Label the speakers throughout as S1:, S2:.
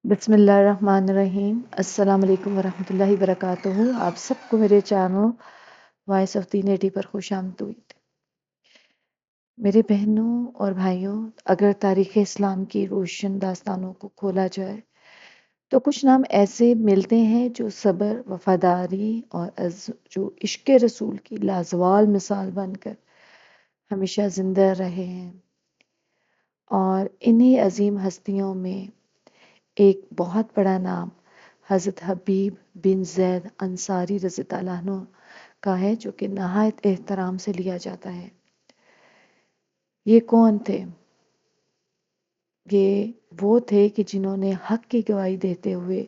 S1: بسم اللہ الرحمن الرحیم۔ السلام علیکم ورحمۃ اللہ وبرکاتہ۔ آپ سب کو میرے channel voice of ten eighty پر خوش آمدید۔ میرے بہنوں اور بھائیوں، اگر تاریخ اسلام کی روشن داستانوں کو کھولا جائے تو کچھ نام ایسے ملتے ہیں جو صبر، وفاداری اور جو عشق رسول کی لازوال مثال بن کر ہمیشہ زندہ رہے ہیں۔ اور انہی عظیم ہستیوں میں ایک بہت بڑا نام حضرت حبیب بن زید انصاری رضی اللہ عنہ کا ہے، جو کہ نہایت احترام سے لیا جاتا ہے۔ یہ کون تھے؟ یہ وہ تھے کہ جنہوں نے حق کی گواہی دیتے ہوئے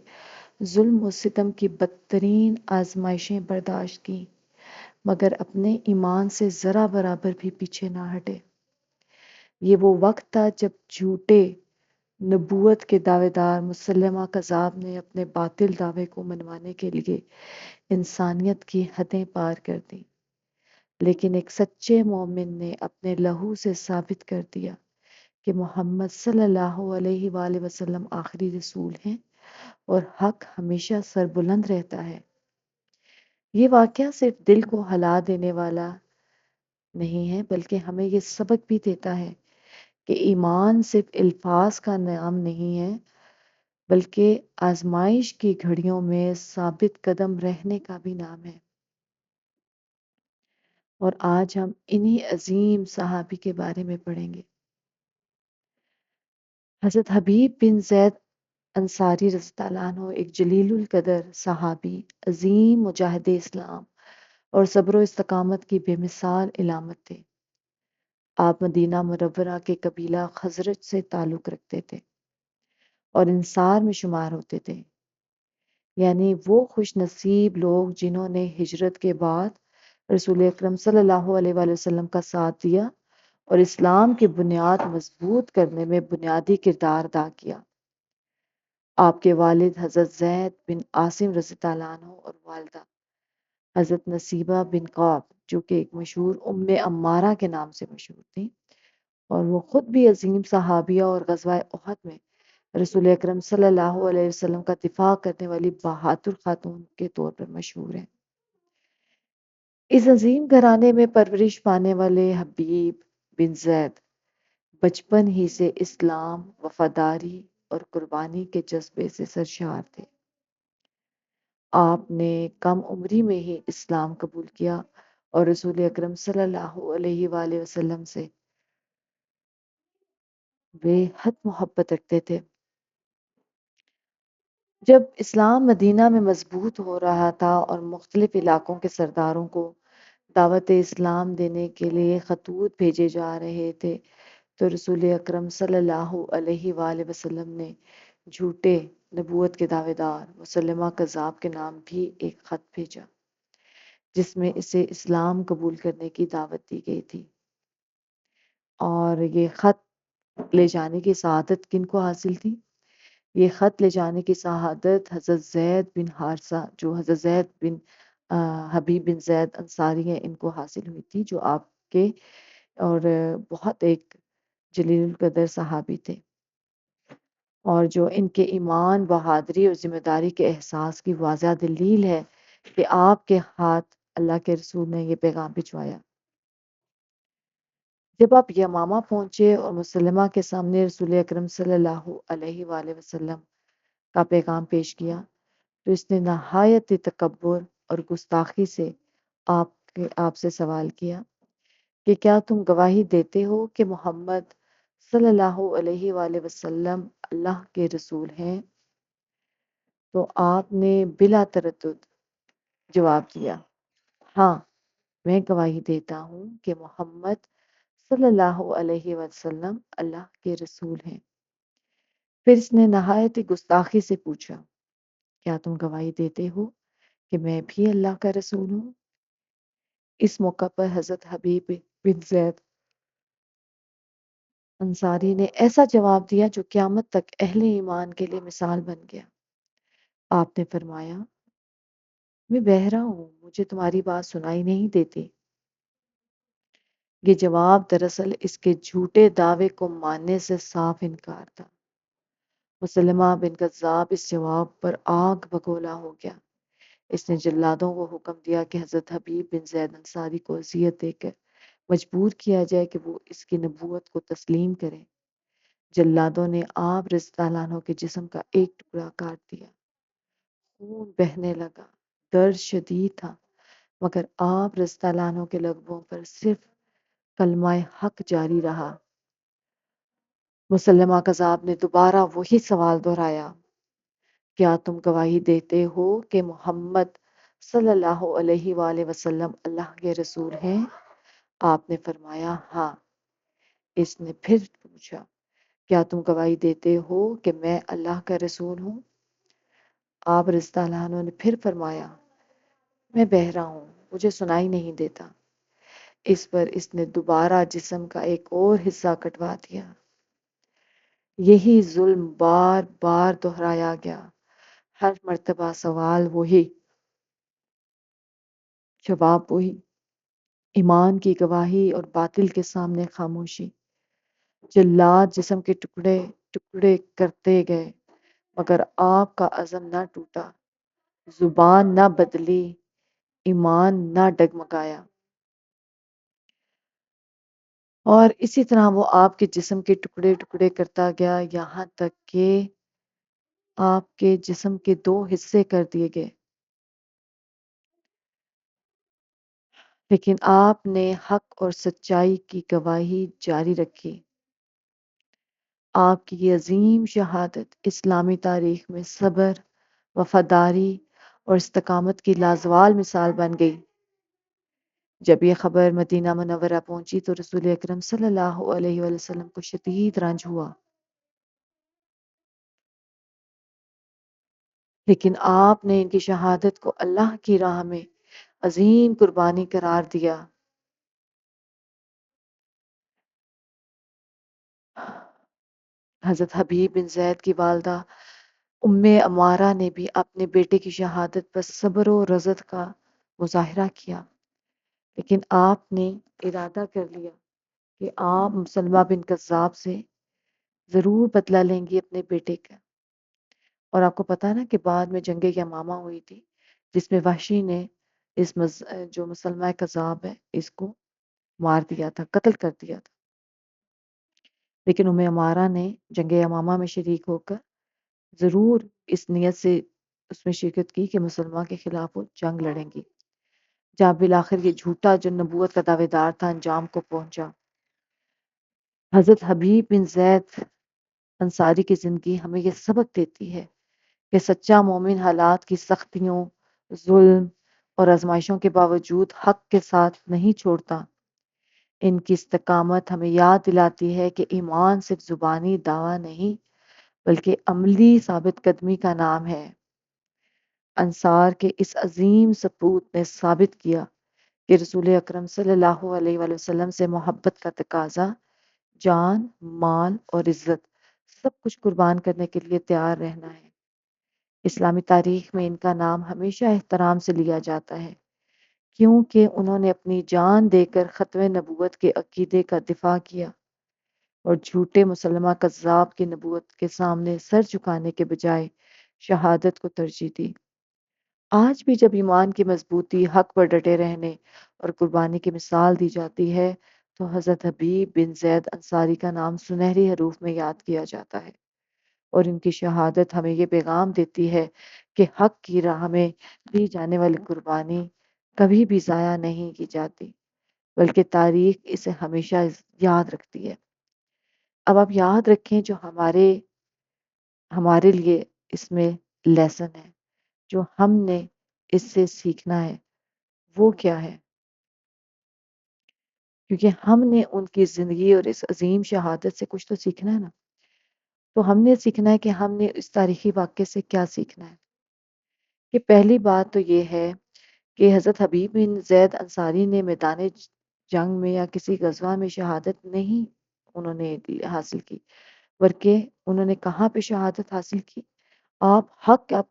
S1: ظلم و ستم کی بدترین آزمائشیں برداشت کی، مگر اپنے ایمان سے ذرا برابر بھی پیچھے نہ ہٹے۔ یہ وہ وقت تھا جب جھوٹے نبوت کے دعوے دار مسلمہ کذاب نے اپنے باطل دعوے کو منوانے کے لیے انسانیت کی حدیں پار کر دیں، لیکن ایک سچے مومن نے اپنے لہو سے ثابت کر دیا کہ محمد صلی اللہ علیہ وآلہ وسلم آخری رسول ہیں اور حق ہمیشہ سربلند رہتا ہے۔ یہ واقعہ صرف دل کو ہلا دینے والا نہیں ہے، بلکہ ہمیں یہ سبق بھی دیتا ہے کہ ایمان صرف الفاظ کا نام نہیں ہے، بلکہ آزمائش کی گھڑیوں میں ثابت قدم رہنے کا بھی نام ہے۔ اور آج ہم انہی عظیم صحابی کے بارے میں پڑھیں گے۔ حضرت حبیب بن زید انصاری رضی اللہ عنہ ایک جلیل القدر صحابی، عظیم مجاہد اسلام اور صبر و استقامت کی بے مثال علامت تھے۔ آپ مدینہ منورہ کے قبیلہ خزرج سے تعلق رکھتے تھے اور انصار میں شمار ہوتے تھے، یعنی وہ خوش نصیب لوگ جنہوں نے ہجرت کے بعد رسول اکرم صلی اللہ علیہ وآلہ وسلم کا ساتھ دیا اور اسلام کی بنیاد مضبوط کرنے میں بنیادی کردار ادا کیا۔ آپ کے والد حضرت زید بن عاصم رضی اللہ عنہ اور والدہ حضرت نصیبہ بن قعب، جو کہ ایک مشہور ام عمارہ کے نام سے مشہور تھیں، اور وہ خود بھی عظیم صحابیہ اور غزوہ احد میں رسول اکرم صلی اللہ علیہ وسلم کا دفاع کرنے والی بہادر خاتون کے طور پر مشہور ہیں۔ اس عظیم گھرانے میں پرورش پانے والے حبیب بن زید بچپن ہی سے اسلام، وفاداری اور قربانی کے جذبے سے سرشار تھے۔ آپ نے کم عمری میں ہی اسلام قبول کیا اور رسول اکرم صلی اللہ علیہ وآلہ وسلم سے بے حد محبت رکھتے تھے۔ جب اسلام مدینہ میں مضبوط ہو رہا تھا اور مختلف علاقوں کے سرداروں کو دعوت اسلام دینے کے لیے خطوط بھیجے جا رہے تھے، تو رسول اکرم صلی اللہ علیہ وآلہ وسلم نے جھوٹے نبوت کے دعوے دار مسلمہ کذاب کے نام بھی ایک خط بھیجا، جس میں اسے اسلام قبول کرنے کی دعوت دی گئی تھی۔ اور یہ خط لے جانے کی سعادت کن کو حاصل تھی؟ یہ خط لے جانے کی سعادت حضرت زید بن حارثہ، جو حضرت زید بن حبیب بن زید انصاری ہیں، ان کو حاصل ہوئی تھی، جو آپ کے اور بہت ایک جلیل القدر صحابی تھے، اور جو ان کے ایمان، بہادری اور ذمہ داری کے احساس کی واضح دلیل ہے کہ آپ کے ہاتھ اللہ کے رسول نے یہ پیغام بھجوایا۔ جب آپ یمامہ پہنچے اور مسلمہ کے سامنے رسول اکرم صلی اللہ علیہ وآلہ وسلم کا پیغام پیش کیا، تو اس نے نہایت تکبر اور گستاخی سے آپ سے سوال کیا کہ کیا تم گواہی دیتے ہو کہ محمد صلی اللہ علیہ وآلہ وسلم اللہ کے رسول ہیں؟ تو آپ نے بلا تردد جواب دیا، ہاں، میں گواہی دیتا ہوں کہ محمد صلی اللہ علیہ وسلم اللہ کے رسول ہیں۔ پھر اس نے نہایت گستاخی سے پوچھا، کیا تم گواہی دیتے ہو کہ میں بھی اللہ کا رسول ہوں؟ اس موقع پر حضرت حبیب بن زید انصاری نے ایسا جواب دیا جو قیامت تک اہل ایمان کے لیے مثال بن گیا۔ آپ نے فرمایا، میں بہرا ہوں، مجھے تمہاری بات سنائی نہیں دیتی۔ یہ جواب دراصل اس کے جھوٹے دعوے کو ماننے سے صاف انکار تھا۔ مسلمہ بن کذاب اس جواب پر آگ بگولا ہو گیا۔ اس نے جلادوں کو حکم دیا کہ حضرت حبیب بن زید انصاری کو اذیت دے کر مجبور کیا جائے کہ وہ اس کی نبوت کو تسلیم کریں۔ جلادوں نے آپ رضی اللہ عنہ کے جسم کا ایک ٹکڑا کاٹ دیا۔ خون بہنے لگا۔ درد شدید تھا، مگر آپ رضی اللہ عنہ کے لبوں پر صرف کلمہ حق جاری رہا۔ مسلمہ کذاب نے دوبارہ وہی سوال دہرایا، کیا تم گواہی دیتے ہو کہ محمد صلی اللہ علیہ وآلہ وسلم اللہ کے رسول ہیں؟ آپ نے فرمایا ہاں۔ اس نے پھر پوچھا، کیا تم گواہی دیتے ہو کہ میں اللہ کا رسول ہوں؟ آپ رضی اللہ عنہ نے پھر فرمایا، میں بہرا ہوں، مجھے سنائی نہیں دیتا۔ اس پر اس نے دوبارہ جسم کا ایک اور حصہ کٹوا دیا۔ یہی ظلم بار بار دہرایا گیا، ہر مرتبہ سوال وہی، جواب وہی، ایمان کی گواہی اور باطل کے سامنے خاموشی۔ جلاد جسم کے ٹکڑے ٹکڑے کرتے گئے، مگر آپ کا عزم نہ ٹوٹا، زبان نہ بدلی، ایمان نہ ڈگمگایا۔ اور اسی طرح وہ آپ کے جسم کے ٹکڑے ٹکڑے کرتا گیا، یہاں تک کہ آپ کے جسم کے دو حصے کر دیے گئے۔ لیکن آپ نے حق اور سچائی کی گواہی جاری رکھی۔ آپ کی یہ عظیم شہادت اسلامی تاریخ میں صبر، وفاداری اور استقامت کی لازوال مثال بن گئی۔ جب یہ خبر مدینہ منورہ پہنچی تو رسول اکرم صلی اللہ علیہ وآلہ وسلم کو شدید رنج ہوا، لیکن آپ نے ان کی شہادت کو اللہ کی راہ میں عظیم قربانی قرار دیا۔ حضرت حبیب بن زید کی والدہ ام عمارہ نے بھی اپنے بیٹے کی شہادت پر صبر و رضت کا مظاہرہ کیا، لیکن آپ نے ارادہ کر لیا کہ آپ مسلمہ بن کذاب سے ضرور بدلہ لیں گی اپنے بیٹے کا۔ اور آپ کو پتا نا کہ بعد میں جنگ یمامہ ہوئی تھی، جس میں وحشی نے جو مسلمہ کذاب ہے اس کو مار دیا تھا، قتل کر دیا تھا، لیکن ام عمارہ نے جنگ یمامہ میں شریک ہو کر ضرور اس نیت سے اس میں شرکت کی کہ مسلمان کے خلاف وہ جنگ لڑیں گی۔ جہاں بالآخر یہ جھوٹا جو نبوت کا دعوے دار تھا انجام کو پہنچا۔ حضرت حبیب بن زید انصاری کی زندگی ہمیں یہ سبق دیتی ہے کہ سچا مومن حالات کی سختیوں، ظلم اور آزمائشوں کے باوجود حق کے ساتھ نہیں چھوڑتا۔ ان کی استقامت ہمیں یاد دلاتی ہے کہ ایمان صرف زبانی دعویٰ نہیں بلکہ عملی ثابت قدمی کا نام ہے۔ انصار کے اس عظیم سپوت نے ثابت کیا کہ رسول اکرم صلی اللہ علیہ وآلہ وسلم سے محبت کا تقاضا جان، مال اور عزت سب کچھ قربان کرنے کے لیے تیار رہنا ہے۔ اسلامی تاریخ میں ان کا نام ہمیشہ احترام سے لیا جاتا ہے، کیونکہ انہوں نے اپنی جان دے کر ختم نبوت کے عقیدے کا دفاع کیا اور جھوٹے مسلمہ کذاب کی نبوت کے سامنے سر جھکانے کے بجائے شہادت کو ترجیح دی۔ آج بھی جب ایمان کی مضبوطی، حق پر ڈٹے رہنے اور قربانی کی مثال دی جاتی ہے تو حضرت حبیب بن زید انصاری کا نام سنہری حروف میں یاد کیا جاتا ہے، اور ان کی شہادت ہمیں یہ پیغام دیتی ہے کہ حق کی راہ میں دی جانے والی قربانی کبھی بھی ضائع نہیں کی جاتی، بلکہ تاریخ اسے ہمیشہ یاد رکھتی ہے۔ اب آپ یاد رکھیں جو ہمارے لیے اس میں لیسن ہے، جو ہم نے اس سے سیکھنا ہے، وہ کیا ہے؟ کیونکہ ہم نے ان کی زندگی اور اس عظیم شہادت سے کچھ تو سیکھنا ہے نا۔ تو ہم نے سیکھنا ہے کہ ہم نے اس تاریخی واقعے سے کیا سیکھنا ہے۔ کہ پہلی بات تو یہ ہے کہ حضرت حبیب بن زید انصاری نے میدان جنگ میں یا کسی غزوہ میں شہادت نہیں انہوں نے حاصل کی، بلکہ انہوں نے کہاں پہ شہادت حاصل کی؟ آپ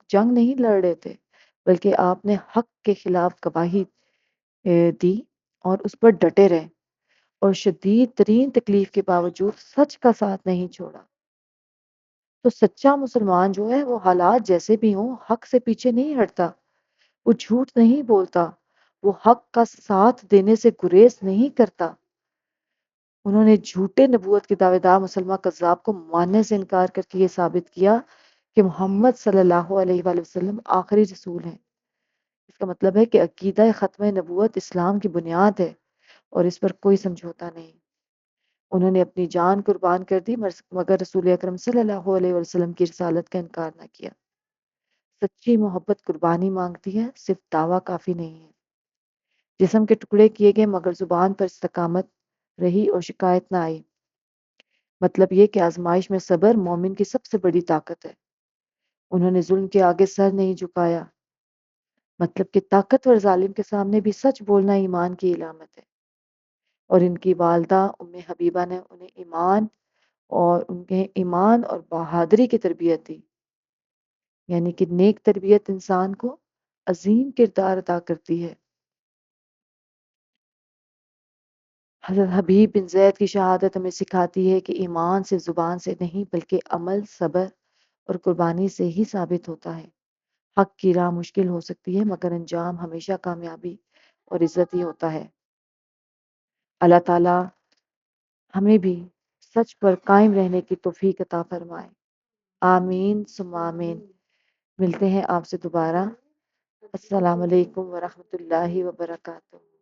S1: جنگ نہیں لڑ رہے تھے، بلکہ آپ نے حق کے خلاف گواہی دی اور اس پر ڈٹے رہے اور شدید ترین تکلیف کے باوجود سچ کا ساتھ نہیں چھوڑا۔ تو سچا مسلمان جو ہے وہ حالات جیسے بھی ہوں حق سے پیچھے نہیں ہٹتا، وہ جھوٹ نہیں بولتا، وہ حق کا ساتھ دینے سے گریز نہیں کرتا۔ انہوں نے جھوٹے نبوت کے دعوے دار مسلمہ کذاب کو ماننے سے انکار کر کے یہ ثابت کیا کہ محمد صلی اللہ علیہ وآلہ وسلم آخری رسول ہیں۔ اس کا مطلب ہے کہ عقیدہ ختم نبوت اسلام کی بنیاد ہے اور اس پر کوئی سمجھوتا نہیں۔ انہوں نے اپنی جان قربان کر دی مگر رسول اکرم صلی اللہ علیہ وسلم کی رسالت کا انکار نہ کیا۔ سچی محبت قربانی مانگتی ہے، صرف دعویٰ کافی نہیں ہے۔ جسم کے ٹکڑے کیے گئے مگر زبان پر استقامت رہی اور شکایت نہ آئی۔ مطلب یہ کہ آزمائش میں صبر مومن کی سب سے بڑی طاقت ہے۔ انہوں نے ظلم کے آگے سر نہیں جھکایا، مطلب کہ طاقتور ظالم کے سامنے بھی سچ بولنا ایمان کی علامت ہے۔ اور ان کی والدہ ام حبیبہ نے انہیں ایمان اور بہادری کی تربیت دی، یعنی کہ نیک تربیت انسان کو عظیم کردار عطا کرتی ہے۔ حضرت حبیب بن زید کی شہادت ہمیں سکھاتی ہے کہ ایمان صرف زبان سے نہیں بلکہ عمل، صبر اور قربانی سے ہی ثابت ہوتا ہے۔ حق کی راہ مشکل ہو سکتی ہے مگر انجام ہمیشہ کامیابی اور عزت ہی ہوتا ہے۔ اللہ تعالیٰ ہمیں بھی سچ پر قائم رہنے کی توفیق عطا فرمائے۔ آمین ثم آمین۔ ملتے ہیں آپ سے دوبارہ۔ السلام علیکم ورحمۃ اللہ وبرکاتہ۔